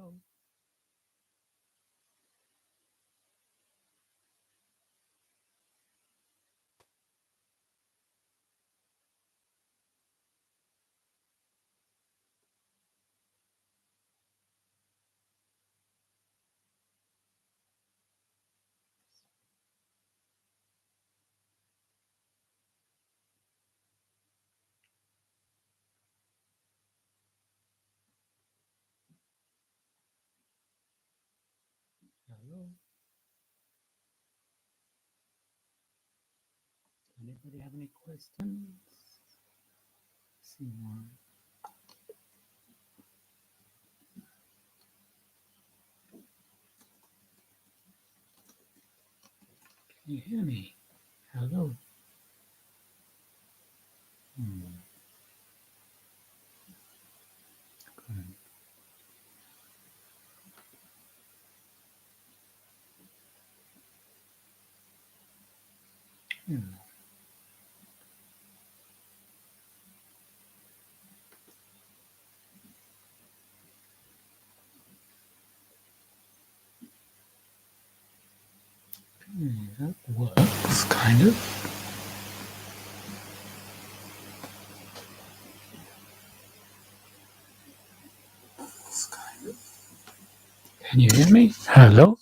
Hello. Hello. Anybody have any questions? See one. Can you hear me? Hello. Hmm. Good. Yeah. Okay, that works, kind of. Can you hear me? Hello.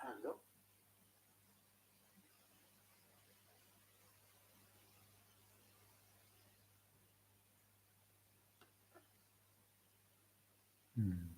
Hello. Hmm.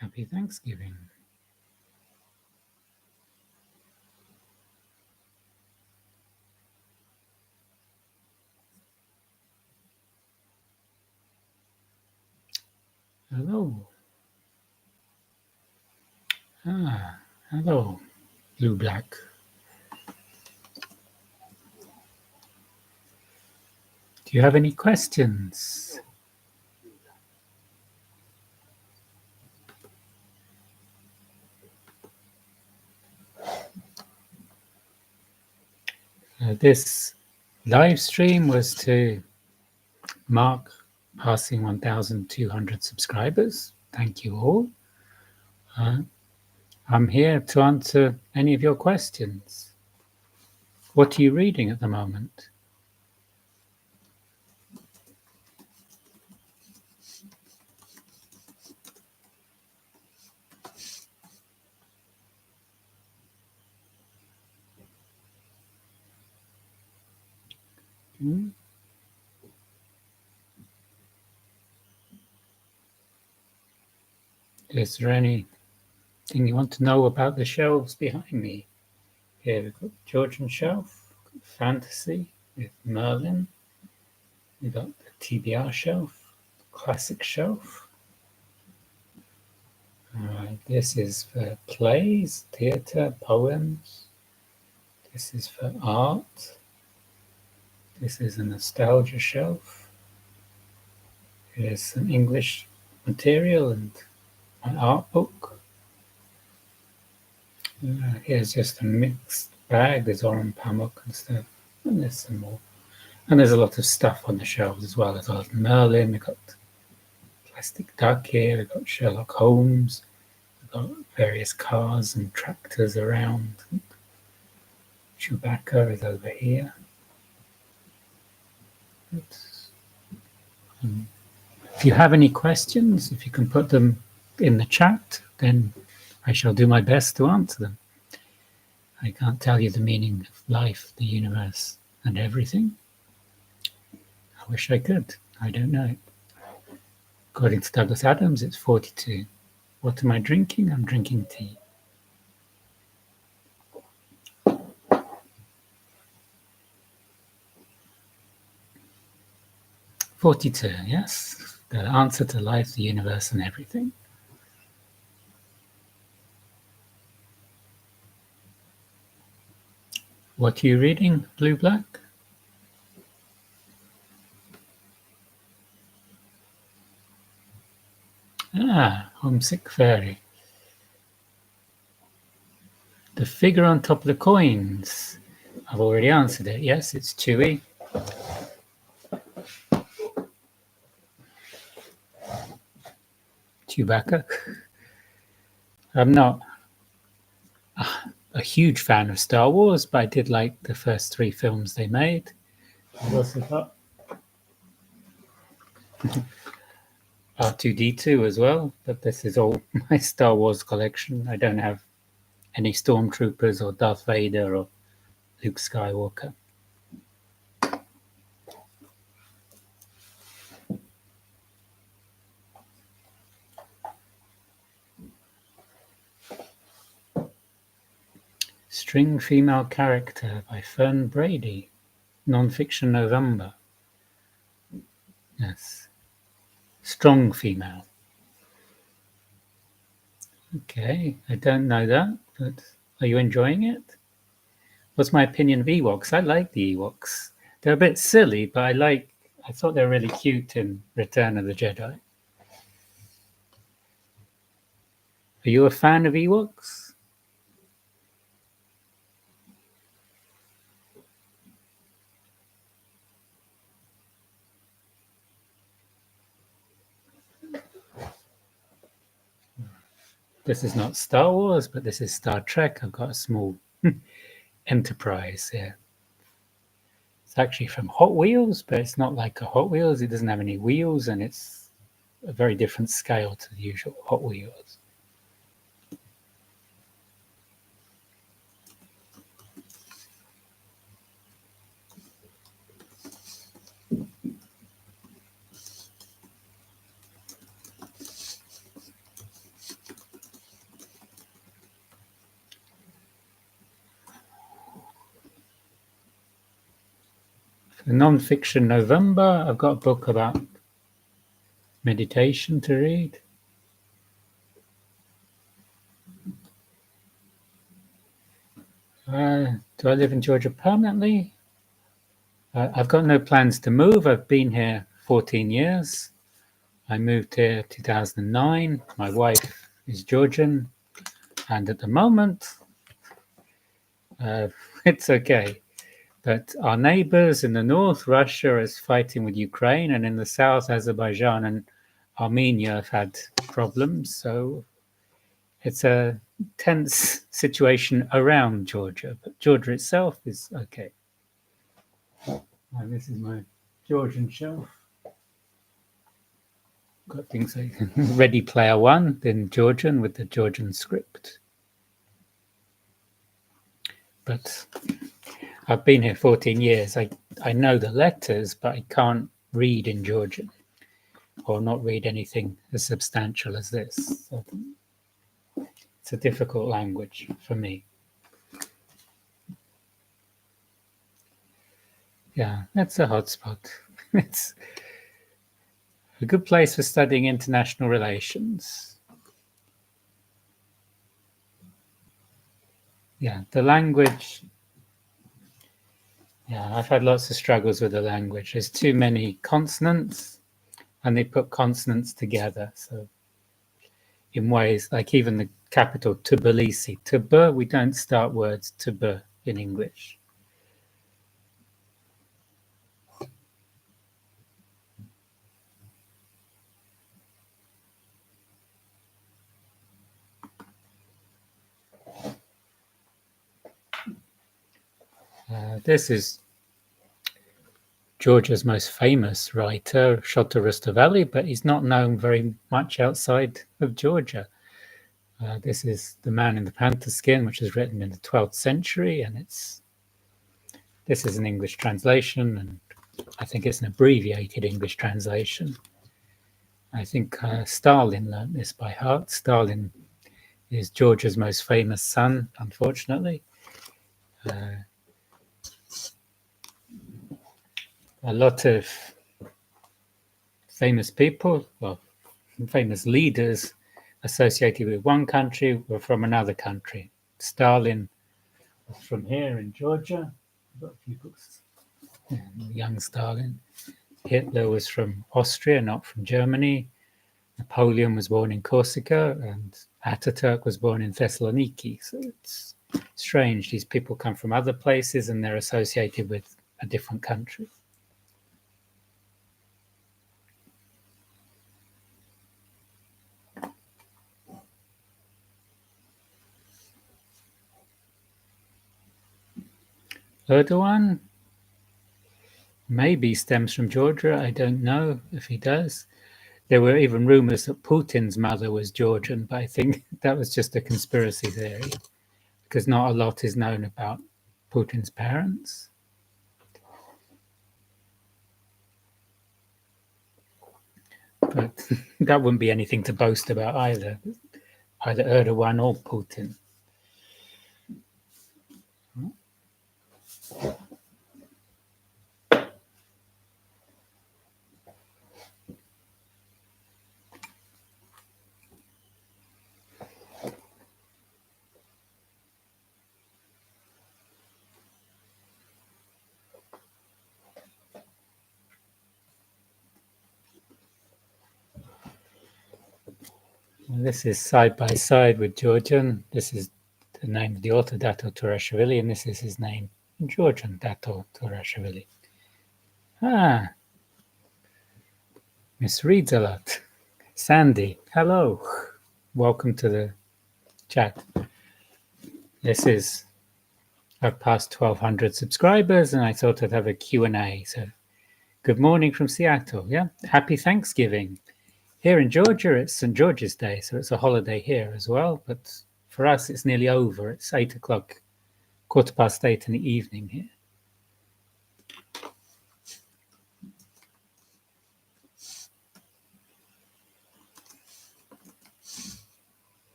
Happy Thanksgiving. Hello. Hello. Blue Black. Do you have any questions? This live stream was to mark passing 1,200 subscribers. Thank you all. I'm here to answer any of your questions. What are you reading at the moment? Hmm? Is there anything you want to know about the shelves behind me? Here we've got Georgian shelf, fantasy with Merlin. We've got the TBR shelf, classic shelf. This is for plays, theatre, poems. This is for art. This is a nostalgia shelf. Here's some English material and an art book. Here's just a mixed bag. There's Oran Pamuk and stuff. And there's some more. And there's a lot of stuff on the shelves as well. There's a lot of Merlin. We've got Plastic Duck here. We've got Sherlock Holmes. We've got various cars and tractors around. Chewbacca is over here. If you have any questions, if you can put them in the chat, then I shall do my best to answer them. I can't tell you the meaning of life, the universe, and everything. I wish I could. I don't know. According to Douglas Adams, it's 42. What am I drinking? I'm drinking tea. 42, yes. The answer to life, the universe, and everything. What are you reading, Blue Black? Ah, Homesick Fairy. The figure on top of the coins. I've already answered it. Yes, it's Chewie. Chewbacca. I'm not a huge fan of Star Wars, but I did like the first 3 films they made. I've also got R2-D2 as well, but this is all my Star Wars collection. I don't have any Stormtroopers or Darth Vader or Luke Skywalker. String Female Character by Fern Brady. Non-fiction November. Yes. Strong female. Okay, I don't know that, but are you enjoying it? What's my opinion of Ewoks? I like the Ewoks. They're a bit silly, but I thought they were really cute in Return of the Jedi. Are you a fan of Ewoks? This is not Star Wars, but this is Star Trek. I've got a small Enterprise here. It's actually from Hot Wheels, but it's not like a Hot Wheels. It doesn't have any wheels, and it's a very different scale to the usual Hot Wheels. For non-fiction November, I've got a book about meditation to read. Do I live in Georgia permanently? I've got no plans to move. I've been here 14 years. I moved here 2009. My wife is Georgian, and at the moment, it's okay. But our neighbors in the north, Russia, is fighting with Ukraine, and in the south, Azerbaijan and Armenia have had problems. So it's a tense situation around Georgia, but Georgia itself is okay. And this is my Georgian shelf. Got things like Ready Player One in Georgian with the Georgian script. But I've been here 14 years. I know the letters, but I can't read in Georgian or not read anything as substantial as this. So it's a difficult language for me. Yeah, that's a hotspot. It's a good place for studying international relations. Yeah, the language. Yeah, I've had lots of struggles with the language. There's too many consonants, and they put consonants together. So, in ways like even the capital Tbilisi, Tb, we don't start words Tb in English. This is Georgia's most famous writer, Shota Rustaveli, but he's not known very much outside of Georgia. This is The Man in the Panther Skin, which was written in the 12th century, and this is an English translation, and I think it's an abbreviated English translation. I think Stalin learned this by heart. Stalin is Georgia's most famous son, unfortunately. A lot of famous people, well, famous leaders associated with one country were from another country. Stalin was from here in Georgia. I've got a few books. Young Stalin. Hitler was from Austria, not from Germany. Napoleon was born in Corsica, and Ataturk was born in Thessaloniki. So it's strange. These people come from other places and they're associated with a different country. Erdogan maybe stems from Georgia. I don't know if he does. There were even rumors that Putin's mother was Georgian, but I think that was just a conspiracy theory because not a lot is known about Putin's parents. But that wouldn't be anything to boast about either Erdogan or Putin. This is Side by Side with Georgian. This is the name of the author, Dato Turashvili, and this is his name in Georgian, Dato Turashvili. Misreads a lot. Sandy, hello. Welcome to the chat. This is, I've passed 1,200 subscribers and I thought I'd have a Q&A. So good morning from Seattle. Yeah, happy Thanksgiving. Here in Georgia, it's St. George's Day, so it's a holiday here as well. But for us, it's nearly over. It's 8 o'clock, 8:15 in the evening here.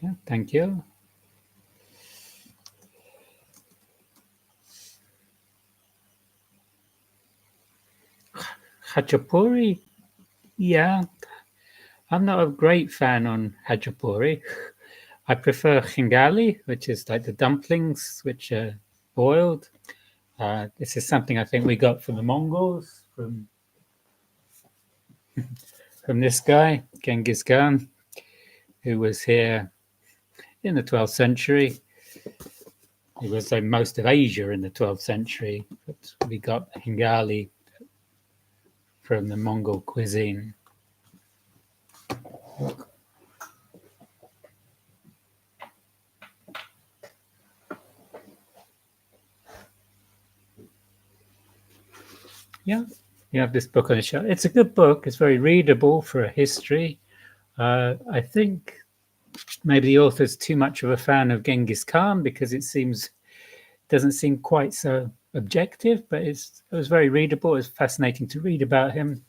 Yeah, thank you. Khachapuri, yeah, I'm not a great fan on Khachapuri. I prefer khingali, which is like the dumplings, which are boiled. This is something I think we got from the Mongols, from this guy, Genghis Khan, who was here in the 12th century. It was like most of Asia in the 12th century, but we got khingali from the Mongol cuisine. Yeah, you have this book on the shelf. It's a good book. It's very readable for a history. I think maybe the author's too much of a fan of Genghis Khan because it doesn't seem quite so objective, but it was very readable. It's fascinating to read about him.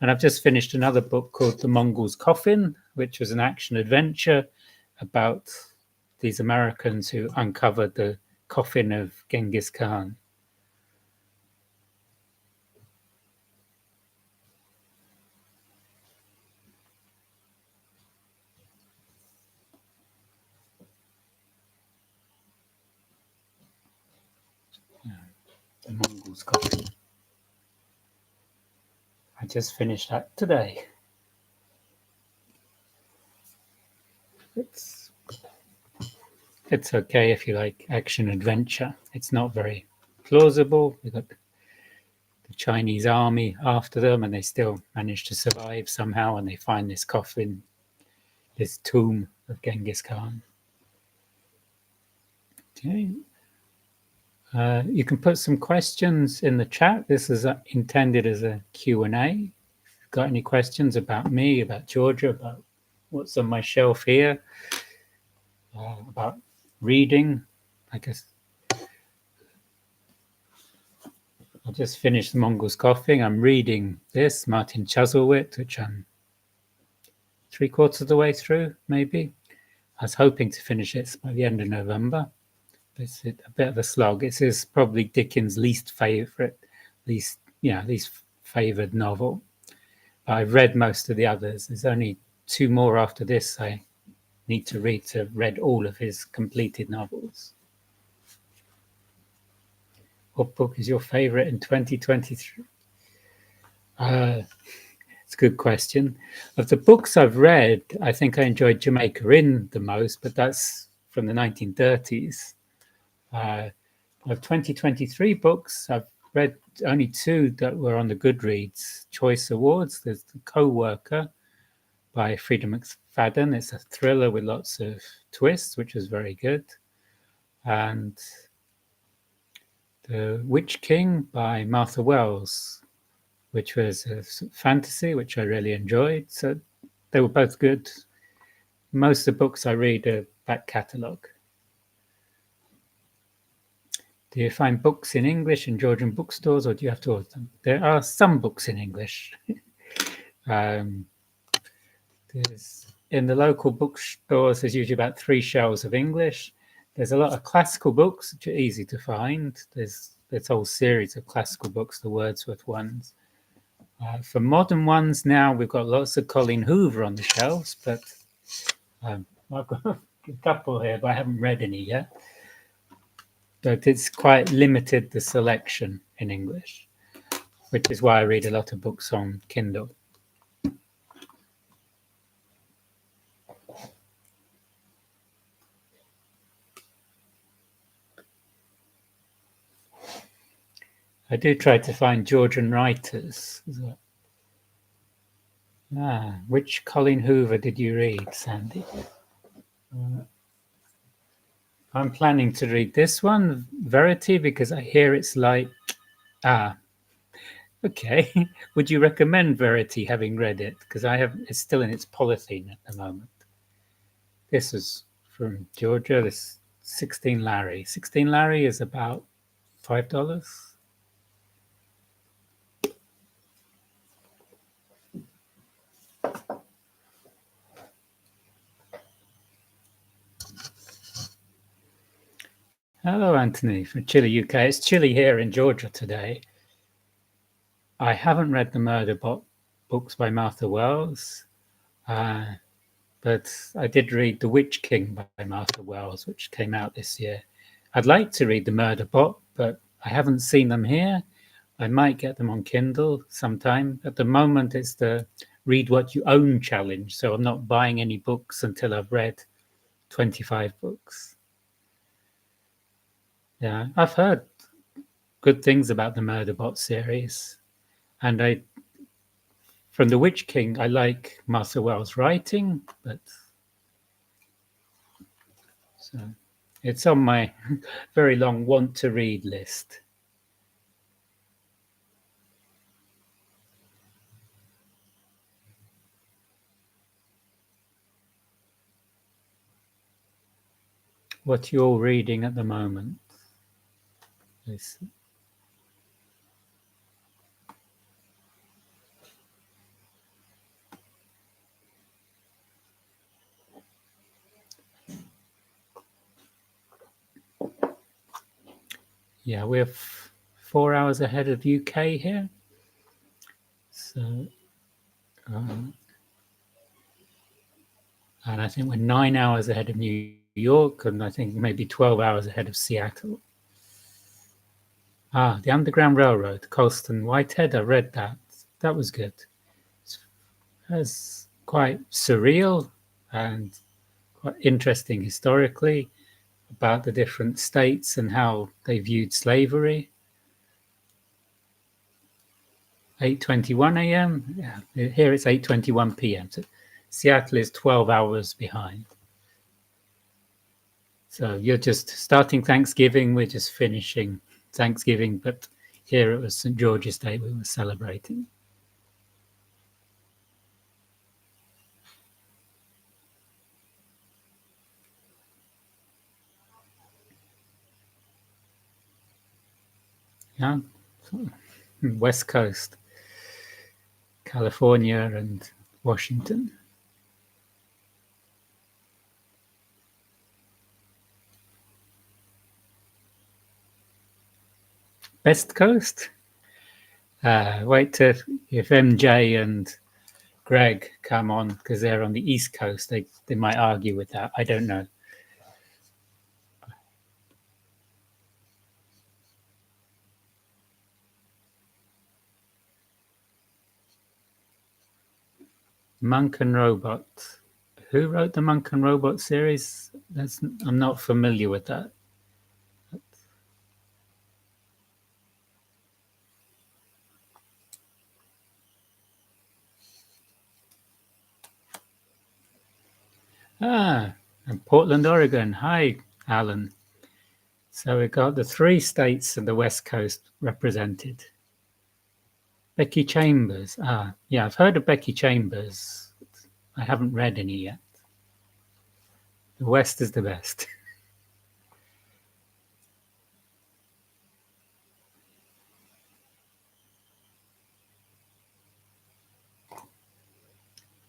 And I've just finished another book called The Mongol's Coffin, which was an action adventure about these Americans who uncovered the coffin of Genghis Khan. The Mongol's Coffin. I just finished that today. It's okay if you like action adventure. It's not very plausible. We've got the Chinese army after them and they still manage to survive somehow, and they find this coffin, this tomb of Genghis Khan. Okay. You can put some questions in the chat. This is intended as a Q&A. If you've got any questions about me, about Georgia, about what's on my shelf here, about reading, I guess. I just finished The Mongol's Coffin. I'm reading this, Martin Chuzzlewit, which I'm 3/4 of the way through, maybe. I was hoping to finish it by the end of November, It's a bit of a slog. It is probably Dickens' least favourite novel. I've read most of the others. There's only two more after this I need to read to have read all of his completed novels. What book is your favourite in 2023? It's a good question. Of the books I've read, I think I enjoyed Jamaica Inn the most, but that's from the 1930s. Of 2023 books, I've read only two that were on the Goodreads Choice Awards. There's The Co-Worker by Frida McFadden. It's a thriller with lots of twists, which is very good. And The Witch King by Martha Wells, which was a fantasy, which I really enjoyed. So they were both good. Most of the books I read are back catalogue. Do you find books in English in Georgian bookstores, or do you have to order them? There are some books in English. In the local bookstores, there's usually about 3 shelves of English. There's a lot of classical books, which are easy to find. There's this whole series of classical books, the Wordsworth ones. For modern ones now, we've got lots of Colleen Hoover on the shelves, but I've got a couple here, but I haven't read any yet. But it's quite limited, the selection in English, which is why I read a lot of books on Kindle. I do try to find Georgian writers. Which Colleen Hoover did you read, Sandy? I'm planning to read this one, Verity, because I hear it's like... okay. Would you recommend Verity, having read it? Because it's still in its polythene at the moment. This is from Georgia, this 16 Larry. 16 Larry is about $5. Hello, Anthony, from Chile, UK. It's chilly here in Georgia today. I haven't read the Murderbot books by Martha Wells, but I did read The Witch King by Martha Wells, which came out this year. I'd like to read the Murderbot, but I haven't seen them here. I might get them on Kindle sometime. At the moment, it's the Read What You Own challenge, so I'm not buying any books until I've read 25 books. Yeah, I've heard good things about the Murderbot series. And from The Witch King, I like Martha Wells' writing, but so it's on my very long want to read list. What you're reading at the moment? Yeah, we're 4 hours ahead of UK here. So, and I think we're 9 hours ahead of New York, and I think maybe 12 hours ahead of Seattle. The Underground Railroad, Colston Whitehead. I read that. That was good. It's quite surreal and quite interesting historically about the different states and how they viewed slavery. 8:21 a.m. Yeah, here it's 8:21 p.m. So Seattle is 12 hours behind. So you're just starting Thanksgiving. We're just finishing Thanksgiving, but here it was St. George's Day we were celebrating. Yeah, West Coast, California and Washington. Best Coast? Wait till if MJ and Greg come on, because they're on the East Coast. They might argue with that. I don't know. Monk and Robot. Who wrote the Monk and Robot series? I'm not familiar with that. And Portland, Oregon. Hi, Alan. So we got the 3 states of the West Coast represented. Becky Chambers. Yeah, I've heard of Becky Chambers. I haven't read any yet. The West is the best.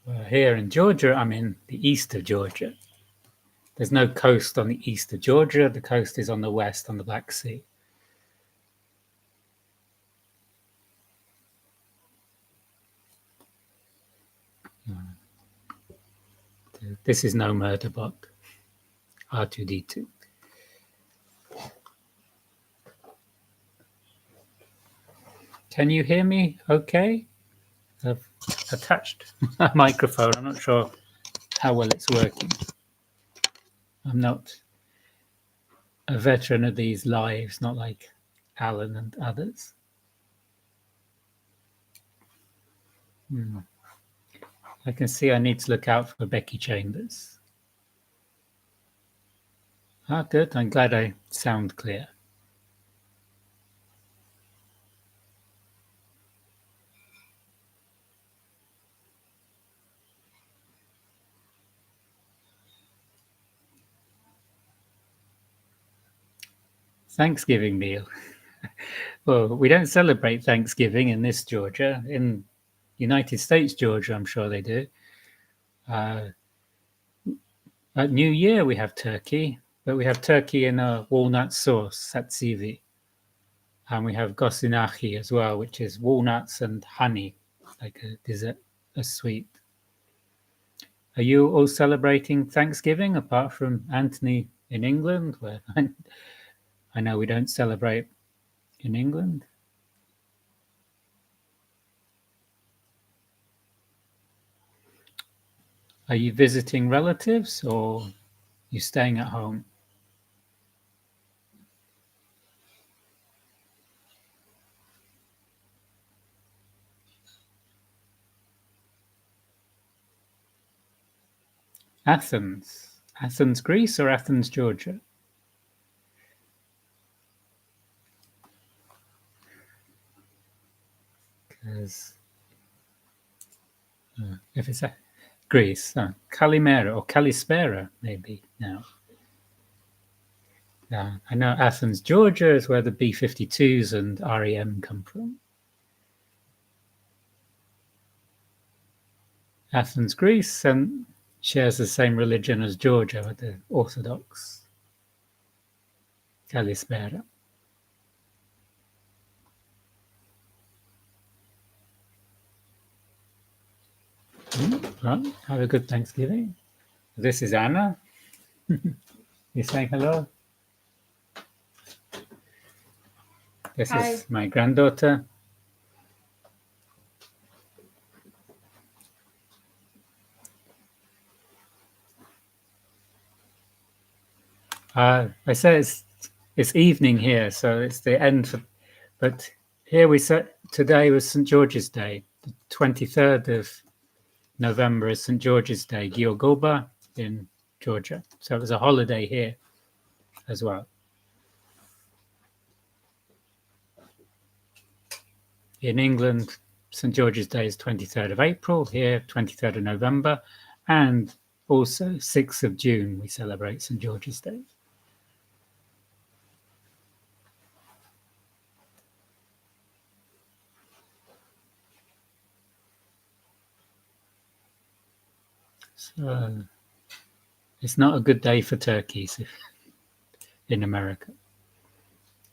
Well, here in Georgia, I'm in the east of Georgia. There's no coast on the east of Georgia. The coast is on the west, on the Black Sea. This is no Murderbot. R2D2. Can you hear me okay? I've attached a microphone. I'm not sure how well it's working. I'm not a veteran of these lives, not like Alan and others. I can see I need to look out for Becky Chambers. Good. I'm glad I sound clear. Thanksgiving meal. Well, we don't celebrate Thanksgiving in this Georgia. In United States Georgia, I'm sure they do. At New Year, we have turkey, but we have turkey in a walnut sauce, satsivi. And we have gosinachi as well, which is walnuts and honey, like a dessert, a sweet. Are you all celebrating Thanksgiving apart from Anthony in England, where I know we don't celebrate in England? Are you visiting relatives or you staying at home? Athens, Greece, or Athens, Georgia? Because if it's Greece, Kalimera or Kalispera, maybe now. I know Athens, Georgia is where the B-52s and REM come from. Athens, Greece, and shares the same religion as Georgia with the Orthodox. Kalispera. Well, have a good Thanksgiving. This is Anna. You saying hello? This Hi. is my granddaughter. I say it's evening here, so it's the end. But here we said today was St. George's Day. The 23rd of November is St. George's Day, Giogoba in Georgia. So it was a holiday here as well. In England, St. George's Day is 23rd of April, here 23rd of November, and also 6th of June we celebrate St. George's Day. So it's not a good day for turkeys in America.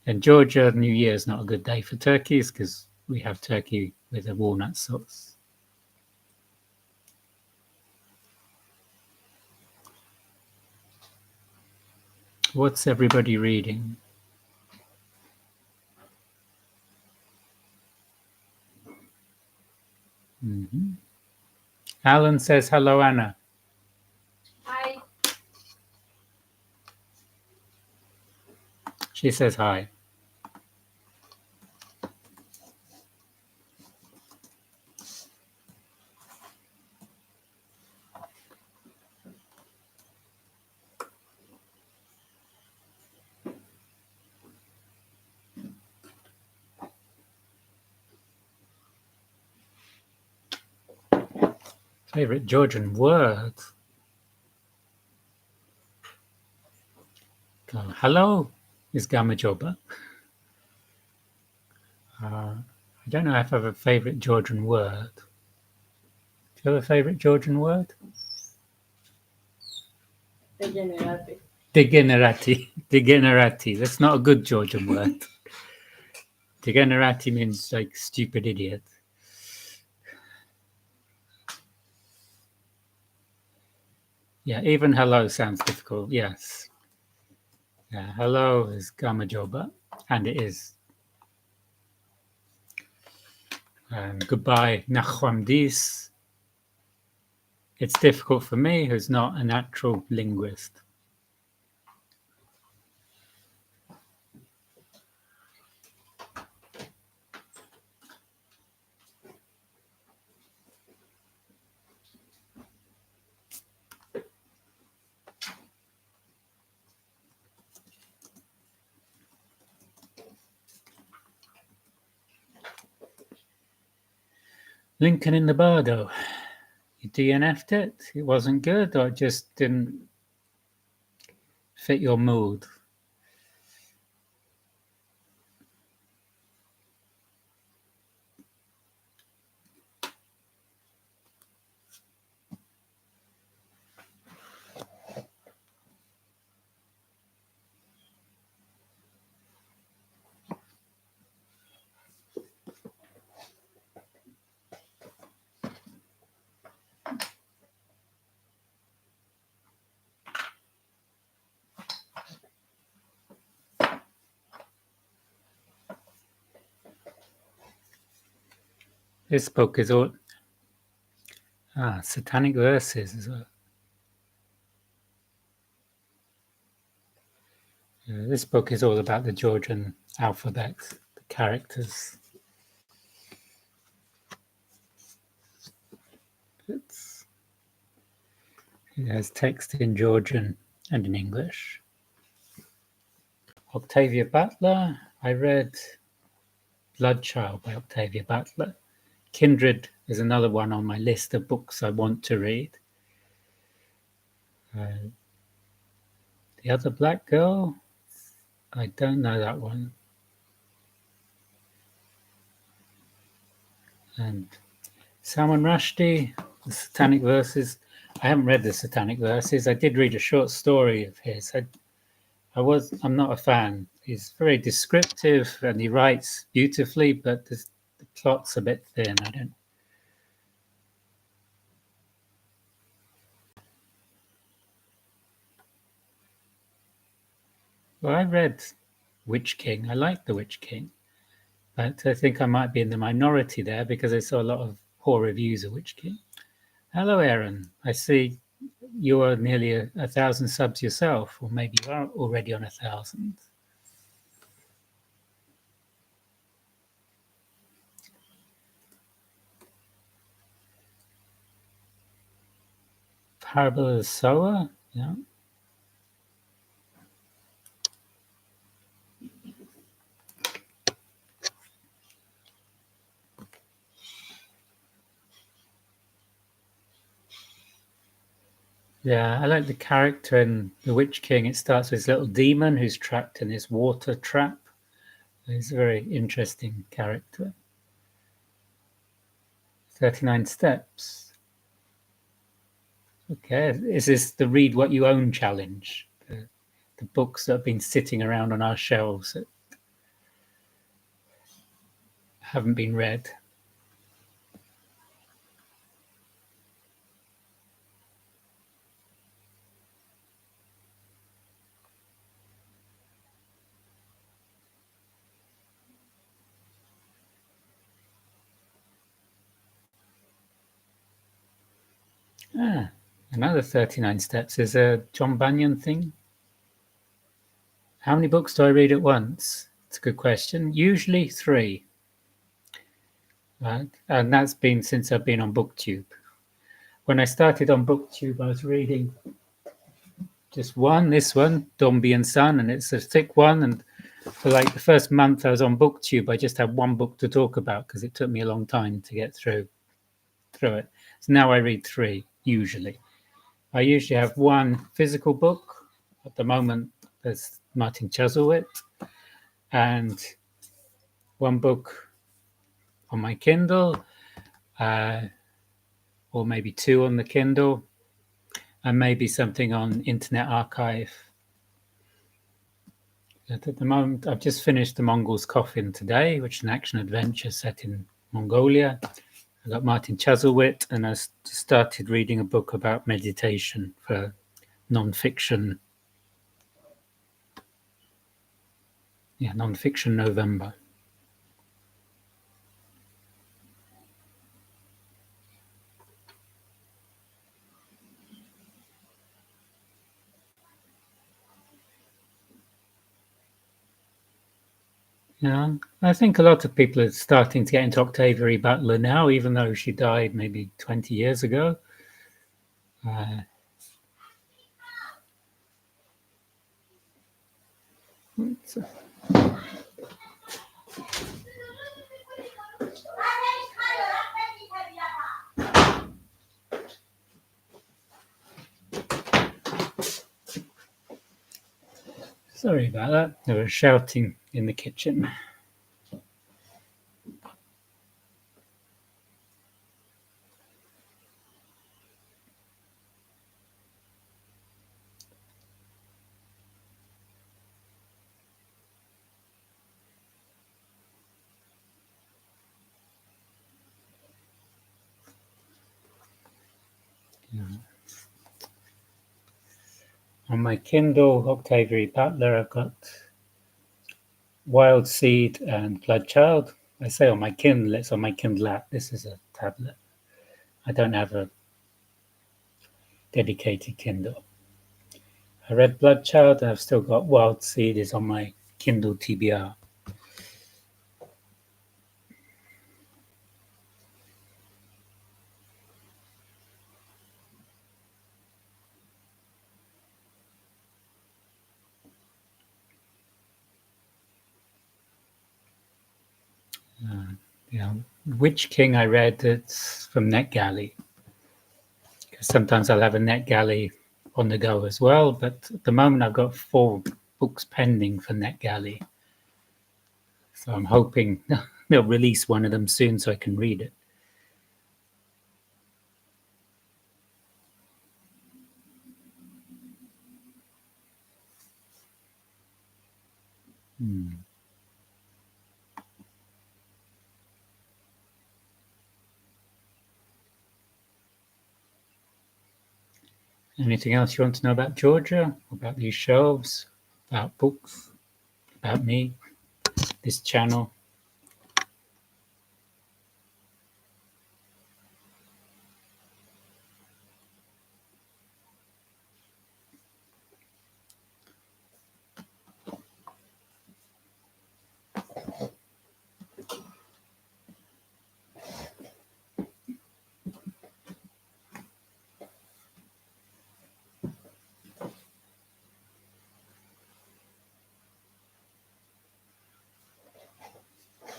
And Georgia, New Year is not a good day for turkeys because we have turkey with a walnut sauce. What's everybody reading? Mm-hmm. Alan says, hello, Anna. Hi. She says hi. Favorite Georgian word? Hello is Gamajoba. I don't know if I have a favorite Georgian word. Do you have a favorite Georgian word? Degenerati. Degenerati. Degenerati. That's not a good Georgian word. Degenerati means like stupid idiot. Yeah, even hello sounds difficult. Yes. Yeah, hello is Gamajoba, and it is. Goodbye, Nachwamdis. It's difficult for me, who's not a natural linguist. Lincoln in the Bardo. You DNF'd it? It wasn't good, or it just didn't fit your mood? This book is all satanic verses as well. This book is all about the Georgian alphabet, the characters. It has text in Georgian and in English. Octavia Butler. I read Bloodchild by Octavia Butler. Kindred is another one on my list of books I want to read. The Other Black Girl, I don't know that one. And Salman Rushdie, the Satanic Verses. I haven't read the Satanic Verses. I did read a short story of his. I'm not a fan. He's very descriptive and he writes beautifully, but the plot's a bit thin. I don't. Well, I read Witch King. I like The Witch King, but I think I might be in the minority there because I saw a lot of poor reviews of Witch King. Hello, Aaron. I see you are nearly 1,000 subs yourself, or maybe you are already on 1,000. Parable of the Sower, yeah. Yeah, I like the character in The Witch King. It starts with this little demon who's trapped in this water trap. He's a very interesting character. 39 Steps. Okay, is this the Read What You Own challenge? The books that have been sitting around on our shelves. haven't been read. Another 39 steps is a John Bunyan thing. How many books do I read at once? It's a good question. Usually 3. Right? And that's been since I've been on BookTube. When I started on BookTube, I was reading just this one, Dombey and Son, and it's a thick one. And for like the first month I was on BookTube, I just had one book to talk about because it took me a long time to get through it. So now I read 3, usually. I usually have one physical book. At the moment, there's Martin Chuzzlewit, and one book on my Kindle, or maybe 2 on the Kindle, and maybe something on Internet Archive. But at the moment, I've just finished The Mongol's Coffin today, which is an action-adventure set in Mongolia. I got Martin Chuzzlewit, and I started reading a book about meditation for non-fiction. Yeah, non-fiction November. Yeah, I think a lot of people are starting to get into Octavia Butler now, even though she died maybe 20 years ago. Sorry about that. They were shouting in the kitchen. Yeah. On my Kindle, Octavia Butler, I've got Wild Seed and Bloodchild. I say on my Kindle, it's on my Kindle app. This is a tablet. I don't have a dedicated Kindle. I read Bloodchild, and I've still got Wild Seed is on my Kindle TBR. Witch King I read, it's from NetGalley. Because sometimes I'll have a NetGalley on the go as well, but at the moment I've got 4 books pending for NetGalley. So I'm hoping they'll release one of them soon so I can read it. Anything else you want to know about Georgia, about these shelves, about books, about me, this channel?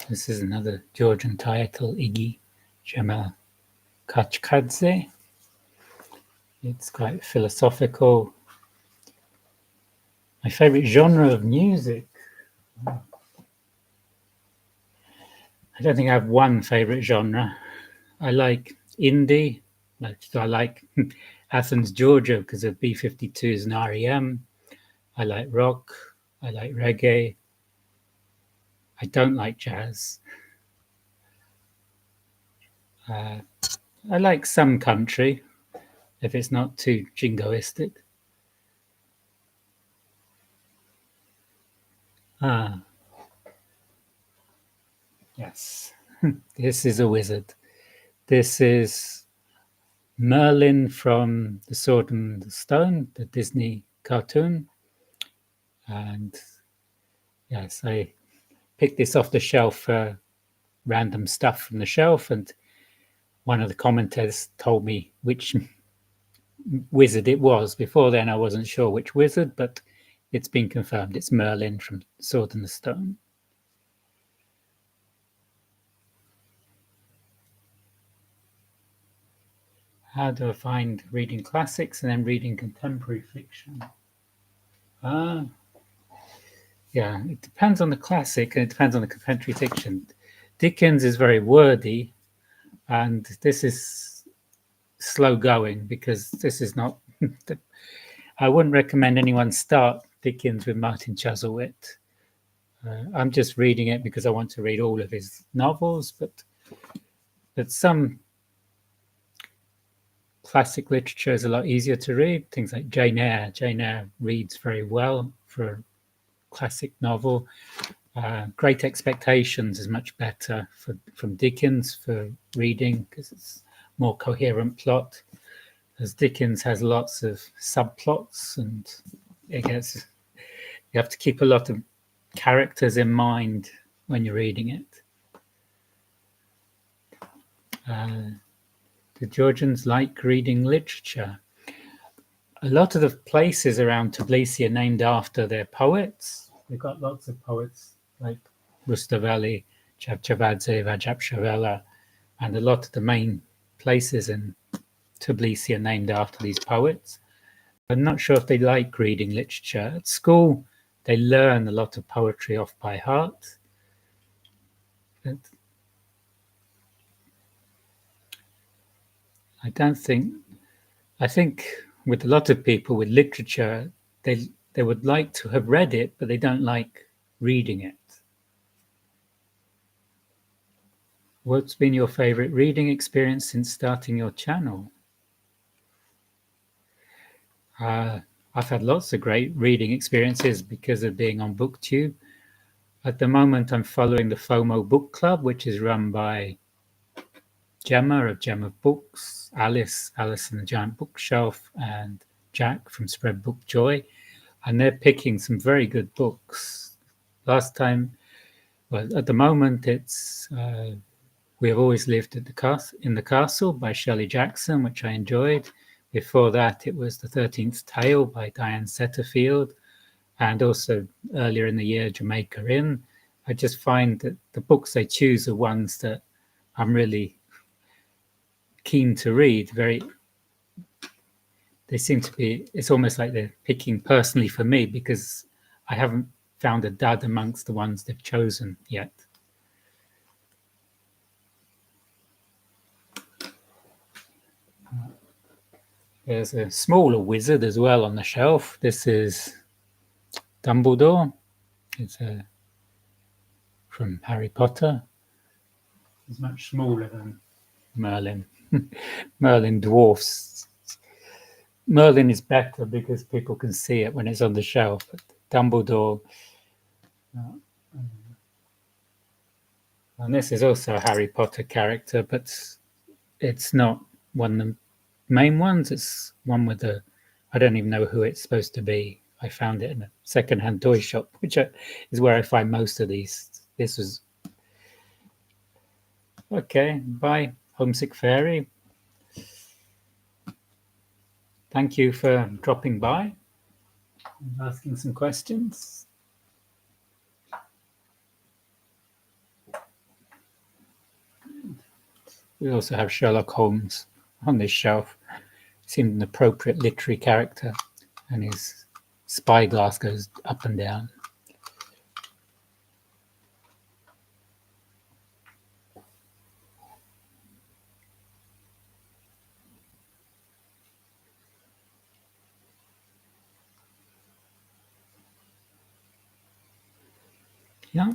This is another Georgian title, Iggy Jamal Kachkadze. It's quite philosophical. My favorite genre of music. I don't think I have one favorite genre. I like indie. I like Athens, Georgia because of B-52s and REM. I like rock. I like reggae. I don't like jazz. I like some country, if it's not too jingoistic. Yes, this is a wizard. This is Merlin from The Sword and the Stone, the Disney cartoon. And yes, I picked this off the shelf for random stuff from the shelf, and one of the commenters told me which wizard it was. Before then, I wasn't sure which wizard, but it's been confirmed. It's Merlin from Sword and the Stone. How do I find reading classics and then reading contemporary fiction? Yeah, it depends on the classic and it depends on the contemporary fiction. Dickens is very wordy, and this is slow going because this is not. I wouldn't recommend anyone start Dickens with Martin Chuzzlewit. I'm just reading it because I want to read all of his novels, but some classic literature is a lot easier to read. Things like Jane Eyre. Jane Eyre reads very well for a classic novel. Great Expectations is much better from Dickens for reading because it's more coherent plot. As Dickens has lots of subplots, and I guess you have to keep a lot of characters in mind when you're reading it. Do Georgians like reading literature? A lot of the places around Tbilisi are named after their poets. They've got lots of poets like Rustaveli, Chavchavadze, Vajapshavela, and a lot of the main places in Tbilisi are named after these poets. I'm not sure if they like reading literature. At school, they learn a lot of poetry off by heart. But I think with a lot of people with literature, they would like to have read it, but they don't like reading it. What's been your favorite reading experience since starting your channel? I've had lots of great reading experiences because of being on BookTube. At the moment, I'm following the FOMO Book Club, which is run by Gemma of Gemma Books, Alice and the Giant Bookshelf, and Jack from Spread Book Joy. And they're picking some very good books. Last time, well, at the moment, it's We Have Always Lived in the Castle by Shirley Jackson, which I enjoyed. Before that, it was The 13th Tale by Diane Setterfield. And also earlier in the year, Jamaica Inn. I just find that the books they choose are ones that I'm really keen to read. They seem to be, it's almost like they're picking personally for me because I haven't found a dud amongst the ones they've chosen yet. There's a smaller wizard as well on the shelf. This is Dumbledore. It's from Harry Potter. It's much smaller than Merlin. Merlin dwarfs. Merlin is better because people can see it when it's on the shelf. But Dumbledore. And this is also a Harry Potter character, but it's not one of the main ones. It's one with I don't even know who it's supposed to be. I found it in a secondhand toy shop, which is where I find most of these. This was okay. Bye, Homesick Fairy. Thank you for dropping by and asking some questions. We also have Sherlock Holmes on this shelf. Seemed an appropriate literary character, and his spyglass goes up and down. Yeah,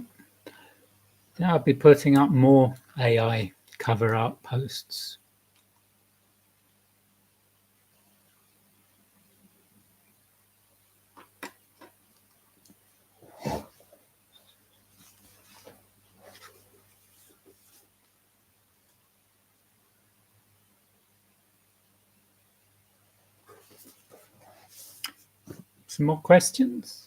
I'll be putting up more AI cover art posts. Some more questions?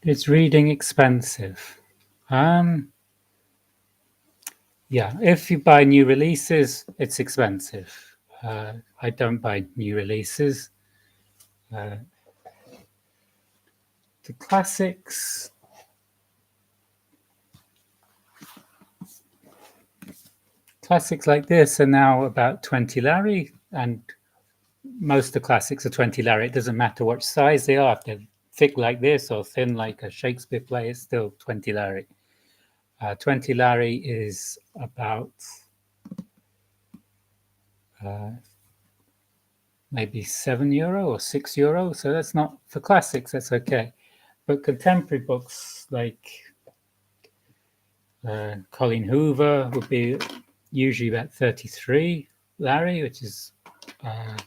Is reading expensive? Yeah, if you buy new releases, it's expensive. I don't buy new releases. The classics like this are now about 20 Larry, and most of the classics are 20 Larry. It doesn't matter what size they are. If they're thick like this or thin like a Shakespeare play, it's still 20 Larry. 20 Larry is about maybe €7 or €6. So that's not, for classics, that's okay. But contemporary books like Colleen Hoover would be usually about 33 Larry, which is $12,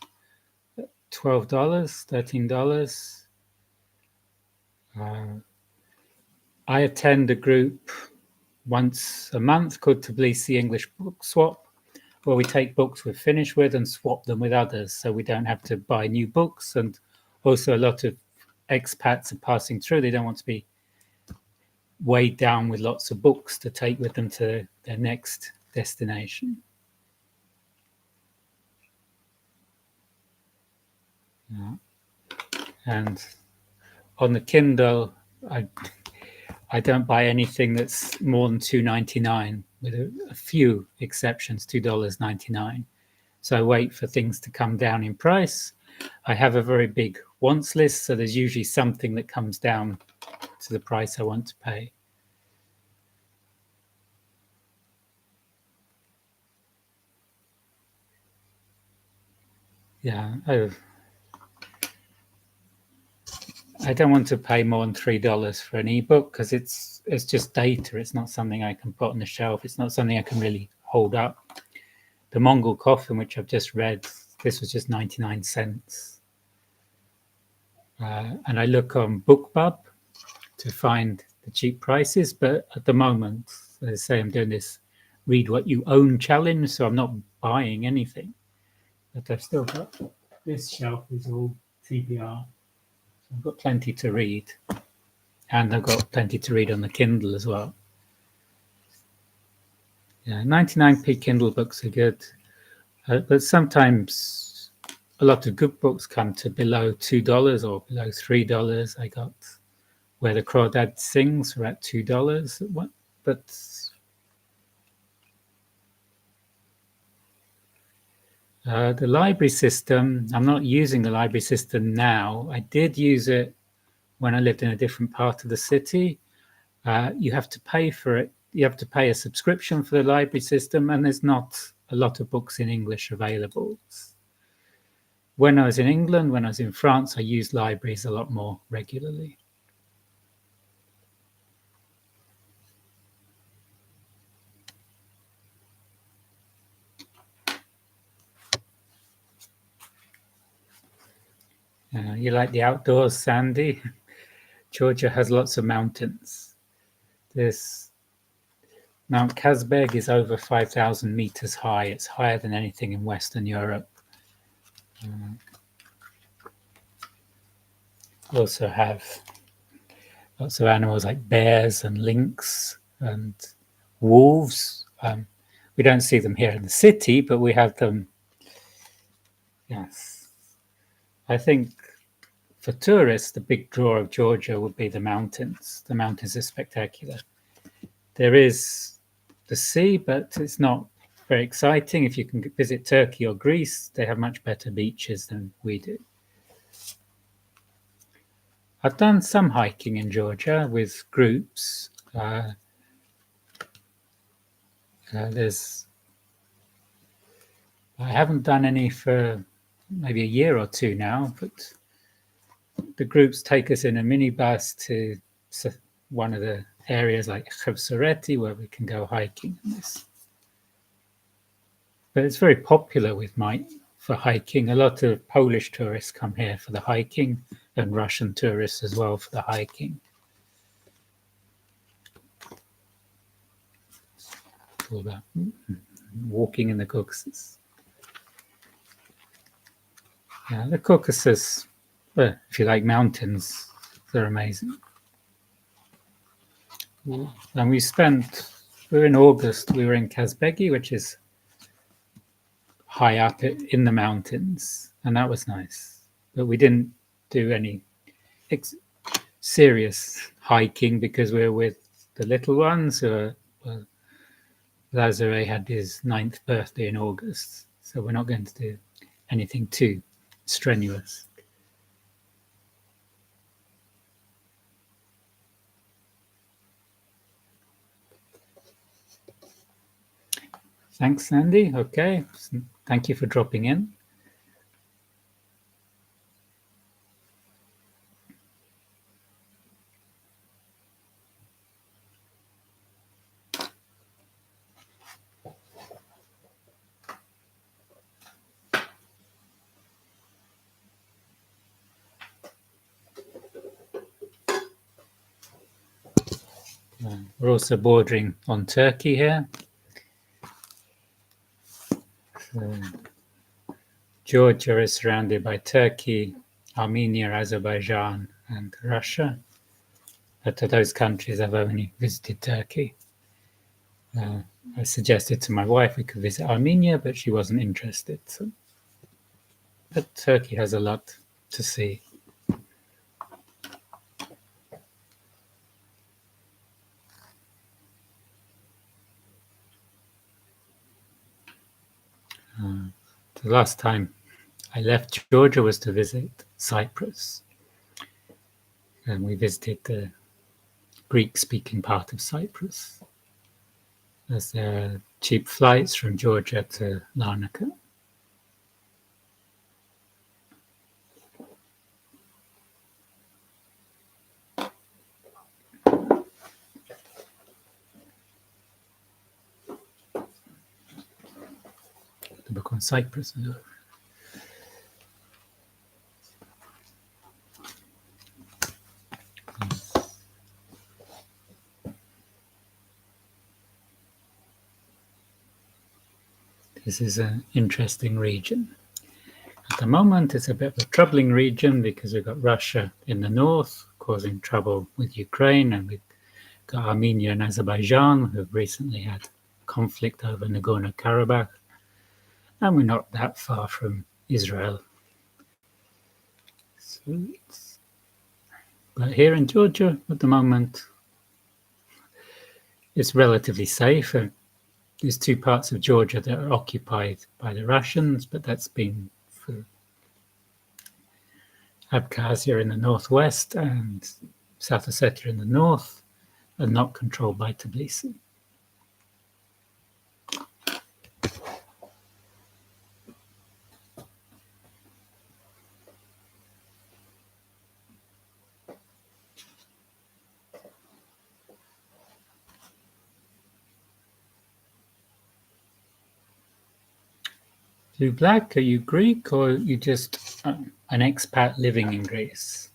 $13. I attend a group once a month called Tbilisi English Book Swap, where we take books we've finished with and swap them with others, so we don't have to buy new books. And also a lot of expats are passing through. They don't want to be weighed down with lots of books to take with them to their next destination. Yeah. And on the Kindle, I don't buy anything that's more than $2.99, with a few exceptions, $2.99. So I wait for things to come down in price. I have a very big wants list, so there's usually something that comes down to the price I want to pay. Yeah, I don't want to pay more than $3 for an ebook because it's just data. It's not something I can put on the shelf. It's not something I can really hold up. The Mongol Coffin, which I've just read, this was just 99 cents. And I look on BookBub to find the cheap prices, but at the moment, as I say, I'm doing this read what you own challenge, so I'm not buying anything. But I've still got, this shelf is all TBR. So I've got plenty to read, and I've got plenty to read on the Kindle as well. Yeah, 99p Kindle books are good, but sometimes a lot of good books come to below $2 or below $3. I got Where the Crawdad Sings for at $2. But the library system, I'm not using the library system now. I did use it when I lived in a different part of the city. You have to pay for it. You have to pay a subscription for the library system, and there's not a lot of books in English available. When I was in England, when I was in France, I used libraries a lot more regularly. You like the outdoors, Sandy? Georgia has lots of mountains. This Mount Kazbeg is over 5,000 meters high. It's higher than anything in Western Europe. Also have lots of animals like bears and lynx and wolves. We don't see them here in the city, but we have them. Yes. I think for tourists, the big draw of Georgia would be the mountains. The mountains are spectacular. There is the sea, but it's not very exciting. If you can visit Turkey or Greece, they have much better beaches than we do. I've done some hiking in Georgia with groups. I haven't done any for maybe a year or two now, but the groups take us in a minibus to one of the areas like Khevsureti where we can go hiking. But it's very popular for hiking. A lot of Polish tourists come here for the hiking and Russian tourists as well for the hiking. It's all about walking in the Caucasus. Yeah, the Caucasus, well, if you like mountains, they're amazing. And we were in August, we were in Kazbegi, which is high up in the mountains, and that was nice. But we didn't do any serious hiking because we were with the little ones. Lazare had his 9th birthday in August, so we're not going to do anything too strenuous. Thanks, Sandy. Okay, thank you for dropping in. We're also bordering on Turkey here. So, Georgia is surrounded by Turkey, Armenia, Azerbaijan, and Russia. But of those countries, I've only visited Turkey. I suggested to my wife we could visit Armenia, but she wasn't interested. But Turkey has a lot to see. The last time I left Georgia was to visit Cyprus. And we visited the Greek-speaking part of Cyprus, as there are cheap flights from Georgia to Larnaca. The book on Cyprus. This is an interesting region. At the moment, it's a bit of a troubling region because we've got Russia in the north causing trouble with Ukraine, and we've got Armenia and Azerbaijan who've recently had conflict over Nagorno-Karabakh, and we're not that far from Israel. But here in Georgia, at the moment, it's relatively safe. There's 2 parts of Georgia that are occupied by the Russians, but that's been for Abkhazia in the northwest and South Ossetia in the north, and not controlled by Tbilisi. Blue Black, are you Greek or are you just an expat living in Greece?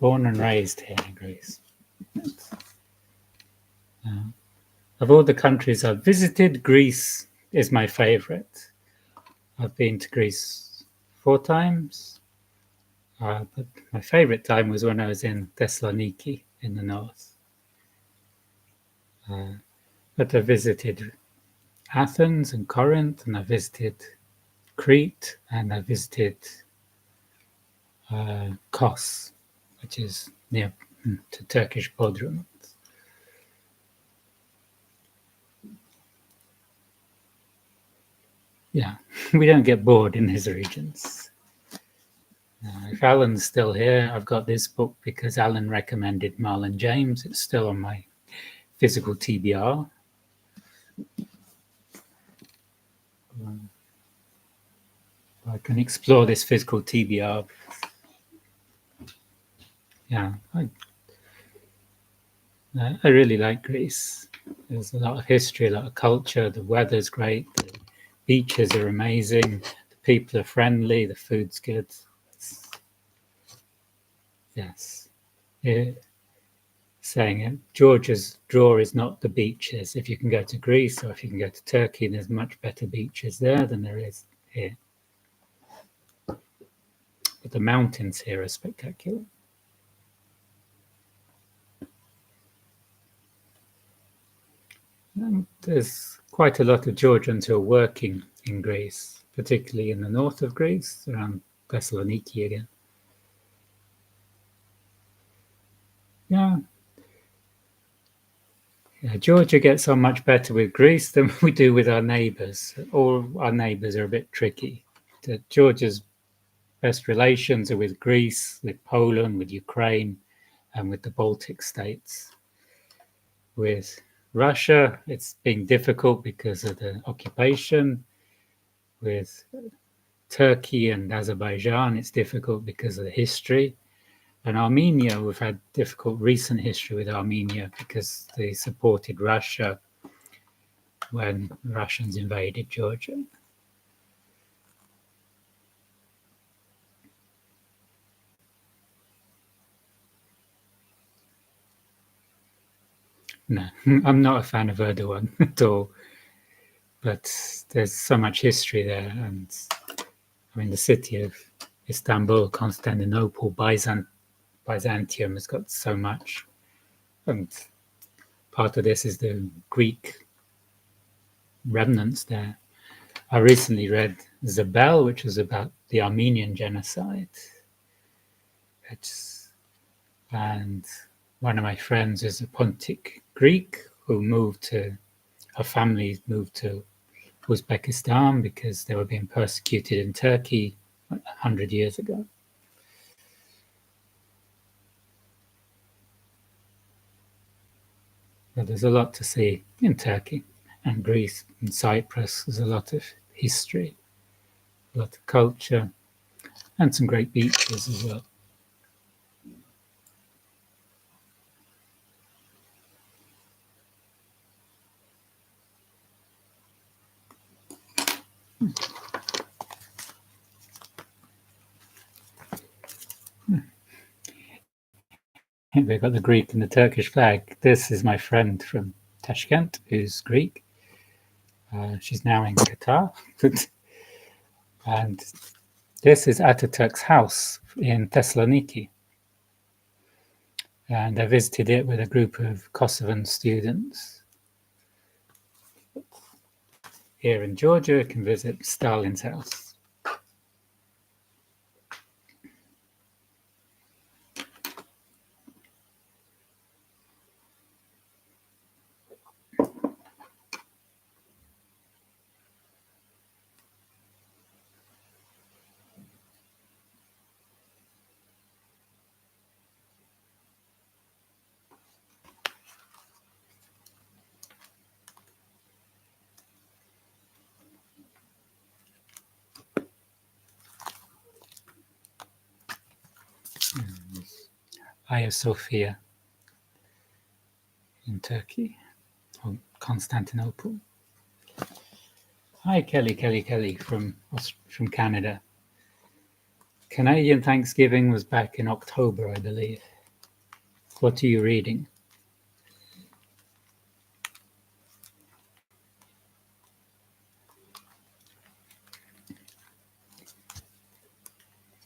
Born and raised here in Greece. Of all the countries I've visited, Greece is my favorite. I've been to Greece 4 times, but my favorite time was when I was in Thessaloniki in the north. But I visited Athens and Corinth, and I visited Crete, and I visited Kos, which is near to Turkish Bodrum. Yeah, we don't get bored in these regions. If Alan's still here, I've got this book because Alan recommended Marlon James. It's still on my physical TBR. I can explore this physical TBR. Yeah, I really like Greece. There's a lot of history, a lot of culture. The weather's great. The beaches are amazing. The people are friendly. The food's good. Yes. Saying it, Georgia's draw is not the beaches. If you can go to Greece or if you can go to Turkey, there's much better beaches there than there is here. But the mountains here are spectacular. And there's quite a lot of Georgians who are working in Greece, particularly in the north of Greece, around Thessaloniki again. Yeah, Georgia gets on much better with Greece than we do with our neighbours. All our neighbours are a bit tricky. Georgia's best relations are with Greece, with Poland, with Ukraine, and with the Baltic states. With Russia, it's been difficult because of the occupation. With Turkey and Azerbaijan, it's difficult because of the history. And Armenia, we've had difficult recent history with Armenia because they supported Russia when the Russians invaded Georgia. No, I'm not a fan of Erdogan at all. But there's so much history there. And I mean, the city of Istanbul, Constantinople, Byzantium has got so much. And part of this is the Greek remnants there. I recently read Zabel, which was about the Armenian genocide. And one of my friends is a Pontic Greek who her family moved to Uzbekistan because they were being persecuted in Turkey 100 years ago. But there's a lot to see in Turkey and Greece and Cyprus. There's a lot of history, a lot of culture, and some great beaches as well. We've got the Greek and the Turkish flag. This is my friend from Tashkent, who's Greek. She's now in Qatar. And this is Ataturk's house in Thessaloniki. And I visited it with a group of Kosovan students. Here in Georgia, you can visit Stalin's house. Hagia Sophia in Turkey, or Constantinople. Hi, Kelly from Canada. Canadian Thanksgiving was back in October, I believe. What are you reading?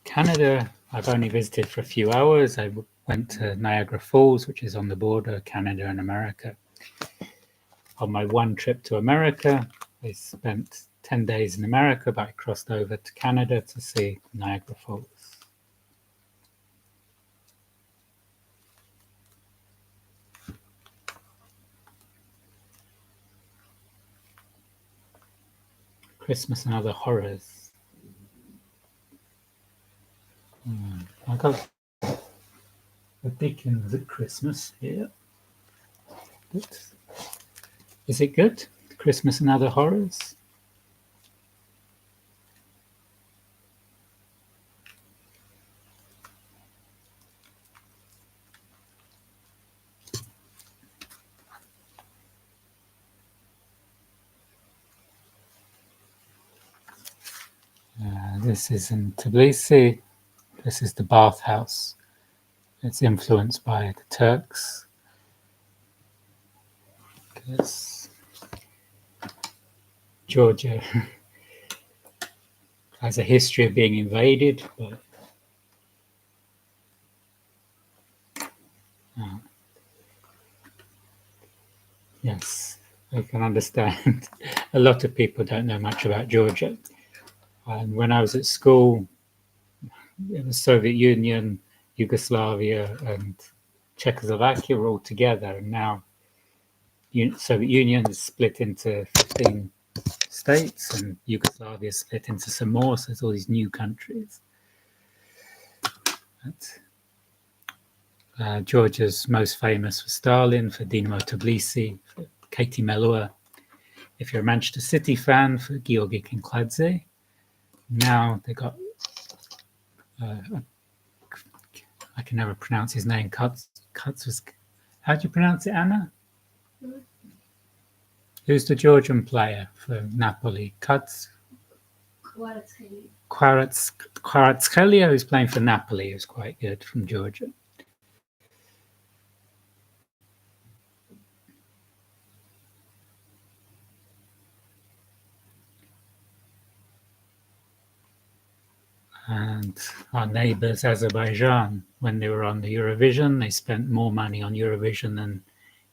Canada, I've only visited for a few hours. I went to Niagara Falls, which is on the border, Canada and America. On my one trip to America, I spent 10 days in America, but I crossed over to Canada to see Niagara Falls. Christmas and Other Horrors. I got the Dickens at Christmas here. Is it good? Christmas and Other Horrors? This is in Tbilisi. This is the bathhouse. It's influenced by the Turks. Because Georgia has a history of being invaded, but yes, I can understand. A lot of people don't know much about Georgia. And when I was at school, the Soviet Union, Yugoslavia, and Czechoslovakia were all together, and now Soviet Union is split into 15 states, and Yugoslavia is split into some more. So there's all these new countries. Georgia's most famous for Stalin, for Dinamo Tbilisi, for Katie Melua. If you're a Manchester City fan, for Georgi Kinkladze. Now they got, I can never pronounce his name. Cuts was, how do you pronounce it, Anna? Mm-hmm. Who's the Georgian player for Napoli? Kvaratskhelia, who's playing for Napoli, who's quite good from Georgia. And our neighbours, Azerbaijan, when they were on the Eurovision, they spent more money on Eurovision than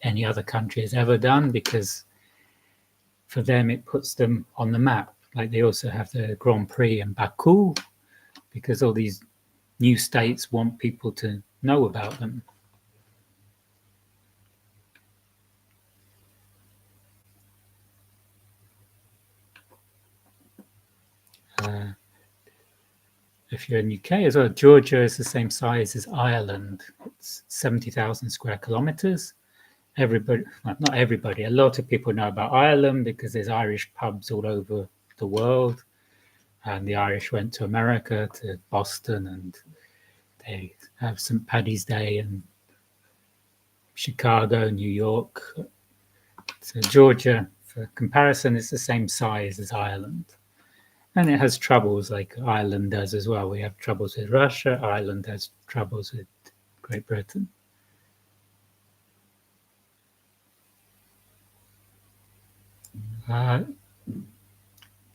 any other country has ever done, because for them it puts them on the map. Like they also have the Grand Prix in Baku, because all these new states want people to know about them. If you're in UK as well, Georgia is the same size as Ireland. It's 70,000 square kilometres. Everybody, well, not everybody, a lot of people know about Ireland because there's Irish pubs all over the world. And the Irish went to America, to Boston, and they have St. Paddy's Day in Chicago, New York. So Georgia, for comparison, is the same size as Ireland. And it has troubles like Ireland does as well. We have troubles with Russia. Ireland has troubles with Great Britain.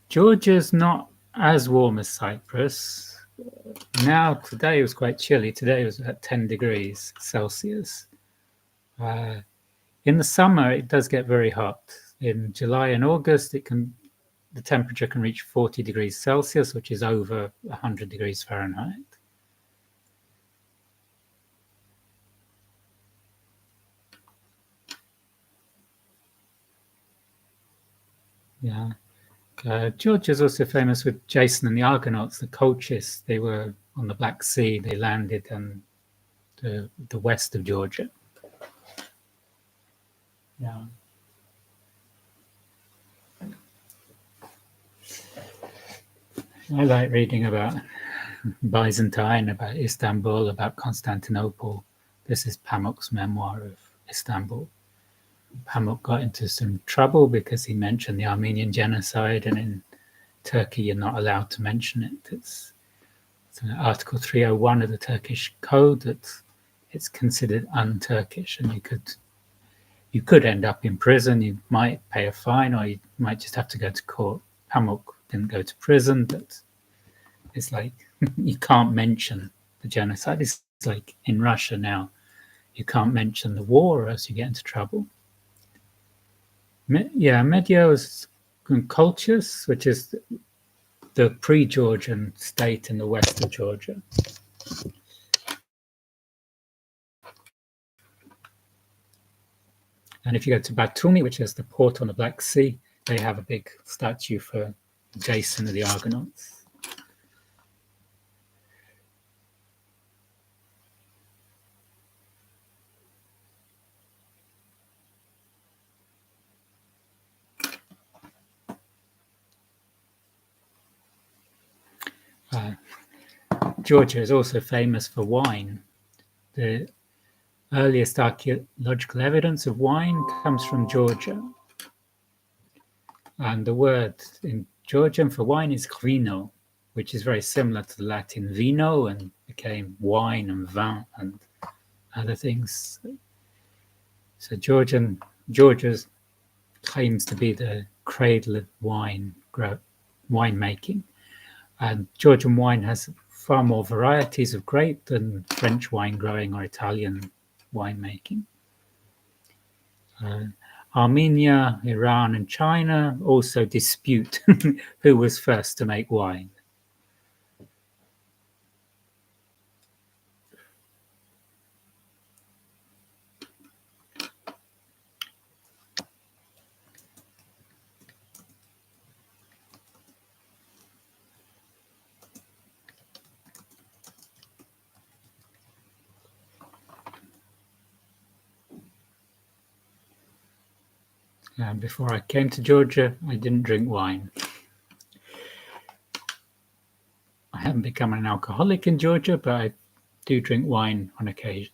Georgia's not as warm as Cyprus. Now, today was quite chilly. Today was at 10 degrees Celsius. In the summer, it does get very hot. In July and August, the temperature can reach 40 degrees Celsius, which is over 100 degrees Fahrenheit. Yeah. Georgia is also famous with Jason and the Argonauts, the Colchis. They were on the Black Sea. They landed in the west of Georgia. Yeah. I like reading about Byzantine, about Istanbul, about Constantinople. This is Pamuk's memoir of Istanbul. Pamuk got into some trouble because he mentioned the Armenian genocide, and in Turkey you're not allowed to mention it. It's Article 301 of the Turkish Code that it's considered un-Turkish, and you could end up in prison. You might pay a fine, or you might just have to go to court. Pamuk didn't go to prison, but it's like you can't mention the genocide. It's like in Russia now, you can't mention the war, or else you get into trouble. Media is Colchis, which is the pre-Georgian state in the west of Georgia. And if you go to Batumi, which is the port on the Black Sea, they have a big statue for Jason of the Argonauts. Georgia is also famous for wine. The earliest archaeological evidence of wine comes from Georgia. And the word in Georgian for wine is vino, which is very similar to the Latin vino and became wine and vin and other things. So Georgia claims to be the cradle of winemaking. And Georgian wine has far more varieties of grape than French wine growing or Italian winemaking. Armenia, Iran, and China also dispute who was first to make wine. Before I came to Georgia, I didn't drink wine. I haven't become an alcoholic in Georgia, but I do drink wine on occasions.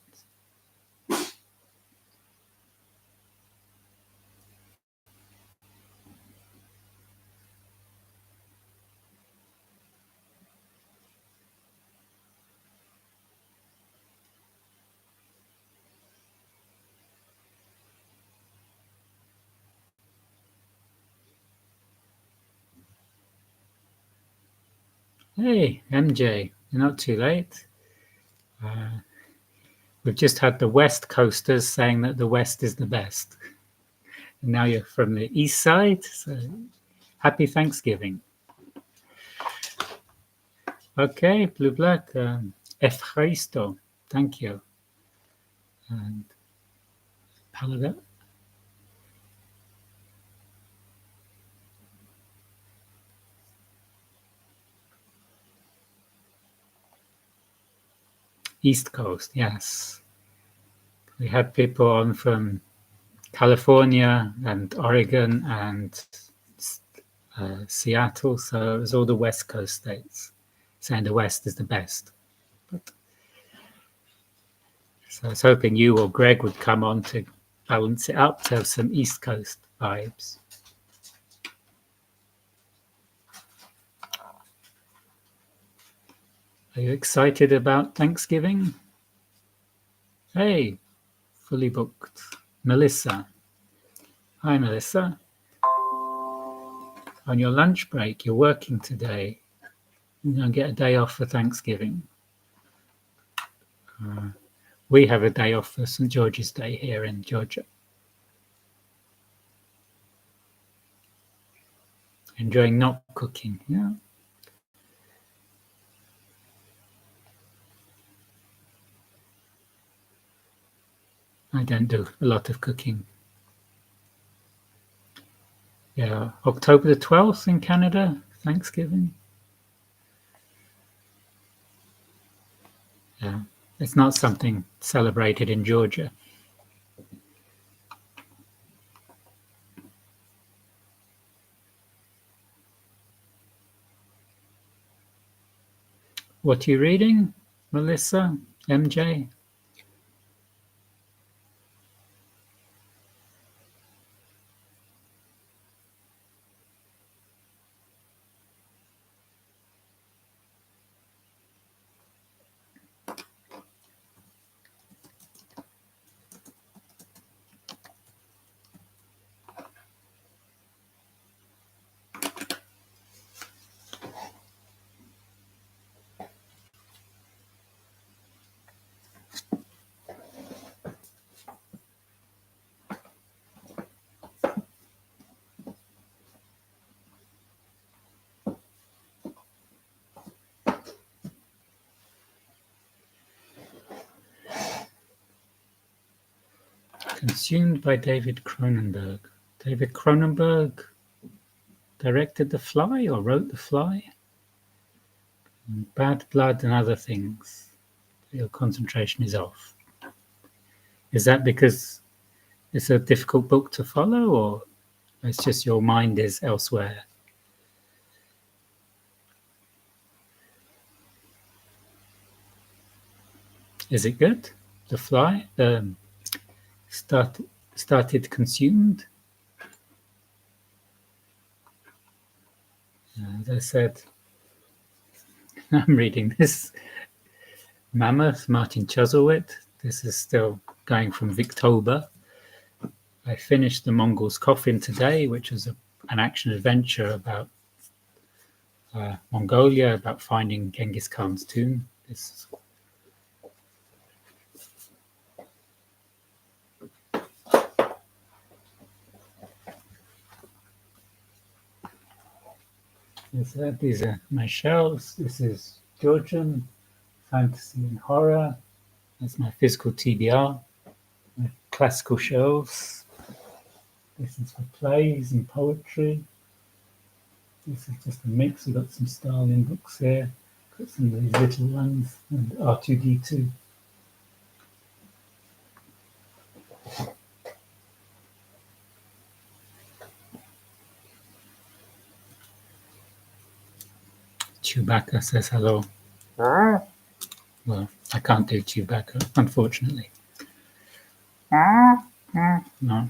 Hey, MJ, you're not too late. We've just had the West Coasters saying that the West is the best. And now you're from the East Side, so happy Thanksgiving. Okay, Blue Black, Efcharisto, thank you. And Palada. East Coast, yes. We had people on from California and Oregon and Seattle, so it was all the West Coast states saying the West is the best. So I was hoping you or Greg would come on to balance it up to have some East Coast vibes. Are you excited about Thanksgiving? Hey, fully booked. Melissa. Hi, Melissa. On your lunch break, you're working today. You're going to get a day off for Thanksgiving. We have a day off for St. George's Day here in Georgia. Enjoying not cooking, yeah. I don't do a lot of cooking. Yeah, October the 12th in Canada, Thanksgiving. Yeah, it's not something celebrated in Georgia. What are you reading, Melissa, MJ? Consumed by David Cronenberg. David Cronenberg directed The Fly or wrote The Fly. Bad Blood and Other Things. Your concentration is off. Is that because it's a difficult book to follow, or it's just your mind is elsewhere? Is it good? The Fly? Started Consumed? As I said, I'm reading this. Mammoth, Martin Chuzzlewit. This is still going from Victober. I finished The Mongol's Coffin today, which was an action adventure about Mongolia, about finding Genghis Khan's tomb. This these are my shelves. This is Georgian fantasy and horror. That's my physical TBR. My classical shelves. This is for plays and poetry. This is just a mix. We've got some Stalin books here. Got some of these little ones and R2D2. Chewbacca says hello. Well, I can't do Chewbacca, unfortunately. No.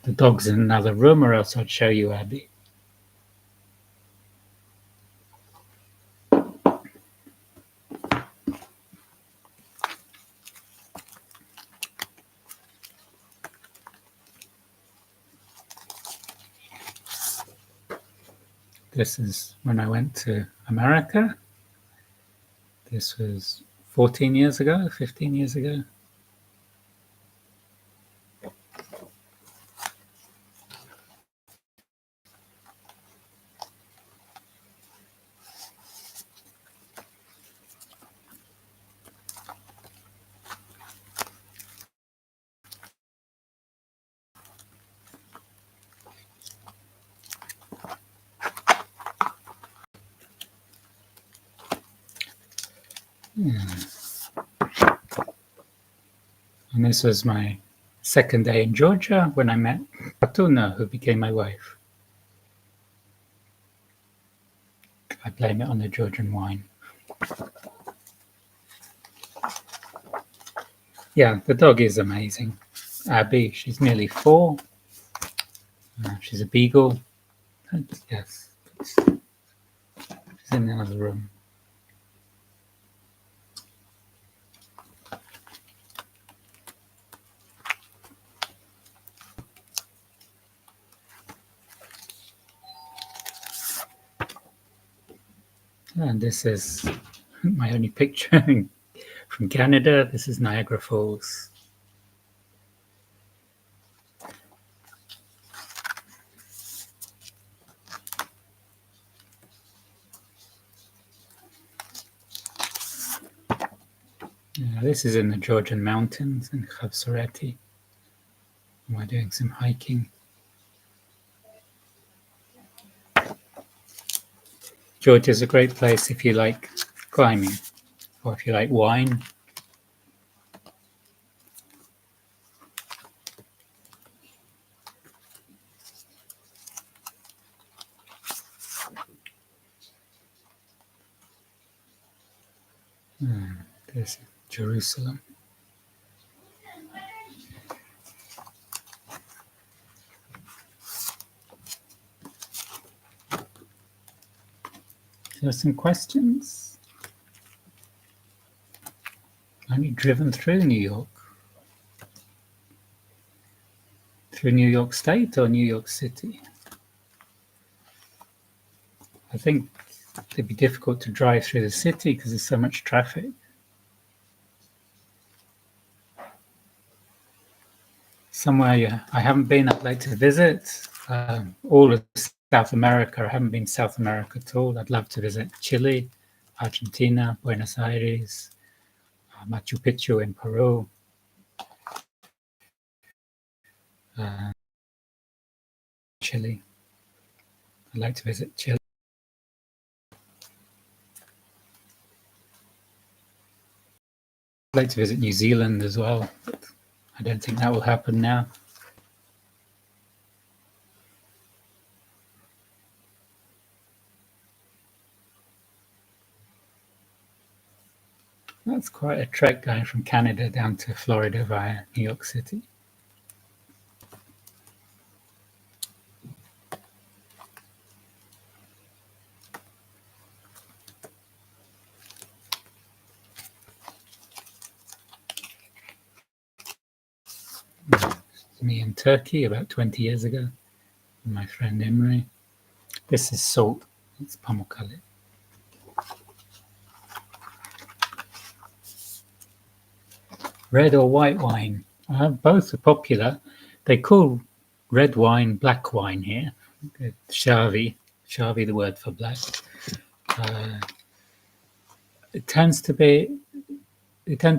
The dog's in another room, or else I'd show you Abby. This is when I went to America. This was 14 years ago, 15 years ago. And this was my second day in Georgia when I met Fatuna, who became my wife. I blame it on the Georgian wine. Yeah, the dog is amazing. Abby, she's nearly 4. She's a beagle. Yes, she's in another room. And this is my only picture from Canada. This is Niagara Falls. This is in the Georgian mountains in Khafsureti. We're doing some hiking. Georgia is a great place if you like climbing, or if you like wine. There's Jerusalem. There some questions? Only driven through New York? Through New York State or New York City? I think it'd be difficult to drive through the city because there's so much traffic. Somewhere I haven't been, I'd like to visit. All of South America. I haven't been to South America at all. I'd love to visit Chile, Argentina, Buenos Aires, Machu Picchu in Peru. Chile. I'd like to visit Chile. I'd like to visit New Zealand as well, but I don't think that will happen now. That's quite a trek going from Canada down to Florida via New York City. Me in Turkey about 20 years ago with my friend Emre. This is salt. It's Pamukkale. Red or white wine? Both are popular. They call red wine black wine here. Shavi, the word for black. They tend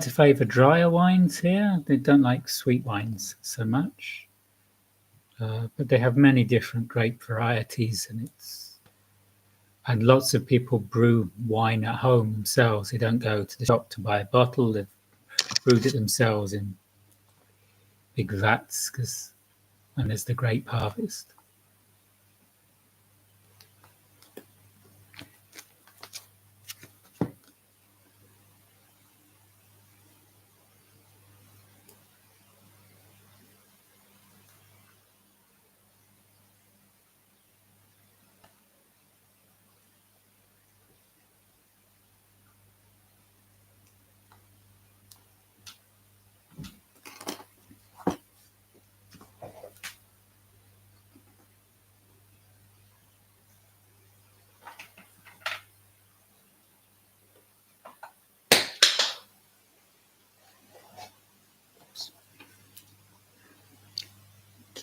to favour drier wines here. They don't like sweet wines so much. But they have many different grape varieties, and lots of people brew wine at home themselves. They don't go to the shop to buy a bottle. They've brewed it themselves in big vats because when there's the grape harvest.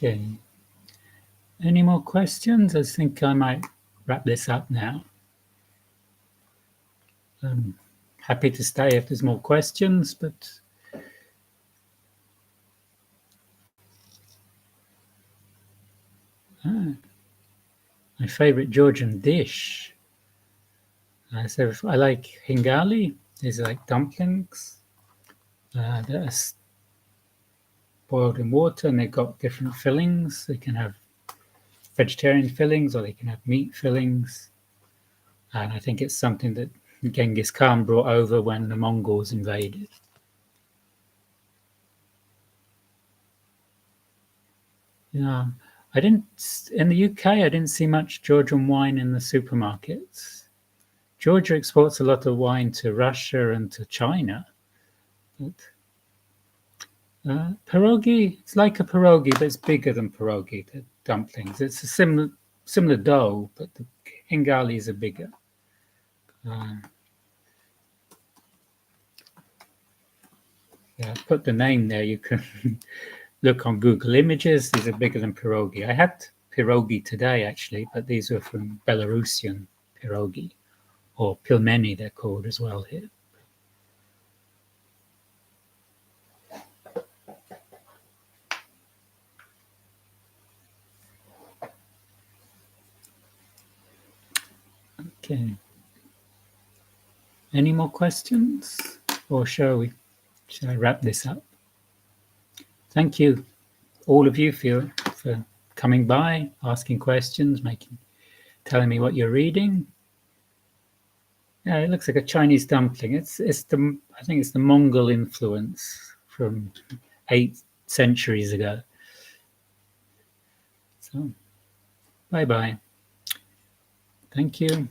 Okay. Any more questions? I think I might wrap this up now. I'm happy to stay if there's more questions, but my favorite Georgian dish. So I like hingali. These are like dumplings that are boiled in water, and they've got different fillings. They can have vegetarian fillings or they can have meat fillings. And I think it's something that Genghis Khan brought over when the Mongols invaded. Yeah, in the UK, I didn't see much Georgian wine in the supermarkets. Georgia exports a lot of wine to Russia and to China. But pierogi, it's like a pierogi, but it's bigger than pierogi, the dumplings. It's a similar dough, but the hingalis are bigger. Yeah, put the name there. You can look on Google Images. These are bigger than pierogi. I had pierogi today, actually, but these were from Belarusian pierogi, or pilmeni they're called as well here. Okay. Any more questions? Or shall I wrap this up? Thank you, all of you, for coming by, asking questions, telling me what you're reading. Yeah, it looks like a Chinese dumpling. I think it's the Mongol influence from 8 centuries ago. So, bye-bye. Thank you.